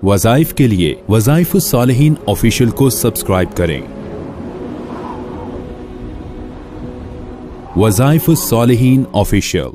वज़ाइफ के लिए वज़ाइफुस्सालिहीन ऑफिशियल को सब्सक्राइब करें। वज़ाइफुस्सालिहीन ऑफिशियल।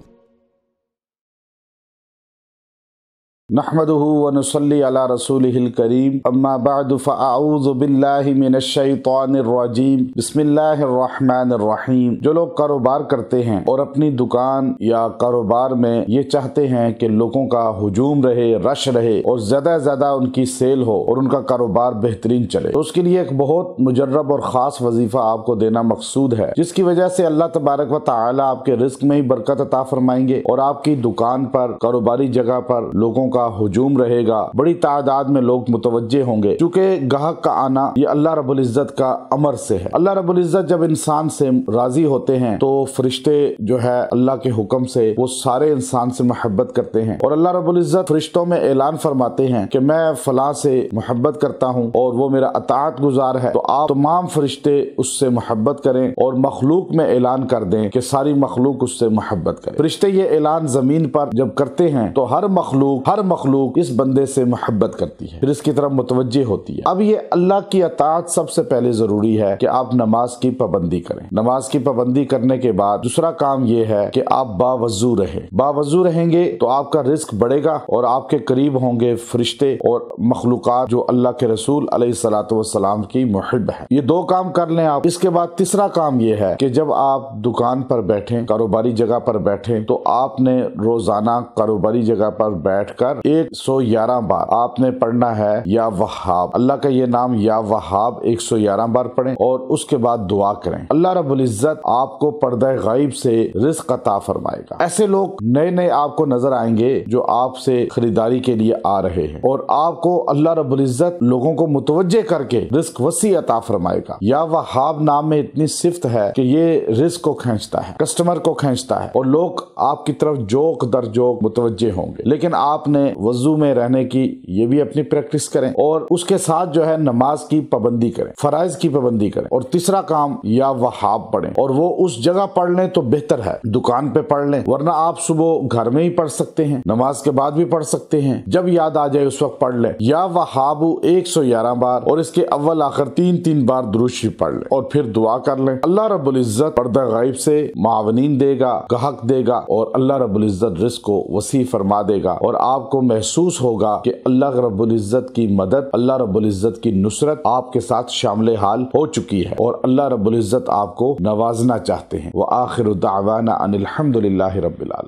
नहमदुहु व नुसल्ली अला रसूलिहिल करीम, अम्मा बअदु फ़अऊज़ु बिल्लाहि मिनश शैतानिर रजीम, बिस्मिल्लाहिर रहमानिर रहीम। जो लोग कारोबार करते हैं और अपनी दुकान या कारोबार में ये चाहते हैं कि लोगों का हुजूम रहे, रश रहे और ज्यादा से ज्यादा उनकी सेल हो और उनका कारोबार बेहतरीन चले, तो उसके लिए एक बहुत मुजर्रब और खास वजीफा आपको देना मकसूद है, जिसकी वजह से अल्लाह तबारक व तआला आपके रिस्क में ही बरकत अता फरमाएंगे और आपकी दुकान पर, कारोबारी जगह पर लोगों का हुजूम रहेगा। बड़ी तादाद में लोग मुतवज्जे होंगे, क्योंकि गाहक का आना ये अल्लाह रब्बुल इज्जत का अमर से है। अल्लाह रब्बुल इज्जत जब इंसान से राजी होते हैं तो फरिश्ते जो है अल्लाह के हुक्म से वो सारे इंसान से मोहब्बत करते हैं और अल्लाह रब्बुल इज्जत फरिश्तों में ऐलान फरमाते हैं कि मैं फलां से मोहब्बत करता हूँ और वो मेरा अताअत गुजार है, तो आप तमाम फरिश्ते उससे मोहब्बत करें और मखलूक में ऐलान कर दें कि सारी मखलूक उससे मोहब्बत करे। फरिश्ते ये ऐलान जमीन पर जब करते हैं तो हर मखलूक इस बंदे से मोहब्बत करती है, फिर इसकी तरफ मुतवज्जे होती है। अब ये अल्लाह की अताअत सबसे पहले जरूरी है कि आप नमाज की पाबंदी करें। नमाज की पाबंदी करने के बाद दूसरा काम ये है कि आप बावजू रहें। बावजू रहेंगे तो आपका रिस्क बढ़ेगा और आपके करीब होंगे फरिश्ते और मखलूकात जो अल्लाह के रसूल अलैहिस्सलातु वस्सलाम की मुहिब है। ये दो काम कर लें आप। इसके बाद तीसरा काम ये है कि जब आप दुकान पर बैठें, कारोबारी जगह पर बैठें, तो आपने रोजाना कारोबारी जगह पर बैठकर 111 बार आपने पढ़ना है या वहाब, अल्लाह का ये नाम या वहाब 111 बार पढ़ें और उसके बाद दुआ करें। अल्लाह रब्बुल इज्जत आपको पर्दा गायब से रिस्क अता फरमाएगा। ऐसे लोग नए नए आपको नजर आएंगे जो आपसे खरीदारी के लिए आ रहे हैं और आपको अल्लाह रब्बुल इज्जत लोगों को मुतवज्जे करके रिस्क वसी अता फरमाएगा। या वहाब नाम में इतनी सिफ्त है कि ये रिस्क को खींचता है, कस्टमर को खींचता है और लोग आपकी तरफ जोक दर जोक मुतवज्जे होंगे। लेकिन आपने वजू में रहने की ये भी अपनी प्रैक्टिस करें और उसके साथ जो है नमाज की पाबंदी करें, फराइज की पाबंदी करें। और तीसरा काम या वहाब पढ़ें और वो उस जगह पढ़ लें तो बेहतर है, दुकान पे पढ़ लें, वरना आप सुबह घर में ही पढ़ सकते हैं, नमाज के बाद भी पढ़ सकते हैं, जब याद आ जाए उस वक्त पढ़ लें। या वहाबु 111 बार और इसके अव्वल आखिर 3 बार दुरूद शरीफ पढ़ लें और फिर दुआ कर लें। अल्लाह रब्बुल इज्जत पर्दा गायब से मावनीन देगा, गाहक देगा और अल्लाह रब्बुल इज्जत रिस्क को वसी फरमा देगा और आपको महसूस होगा कि अल्लाह रब्बुल इज्जत की मदद, अल्लाह रब्बुल इज्जत की नुसरत आपके साथ शामिल हाल हो चुकी है और अल्लाह रब्बुल इज्जत आपको नवाजना चाहते हैं। व आखिरु दावाना अनिल हम्दुलिल्लाहि रब्बिल आलमीन।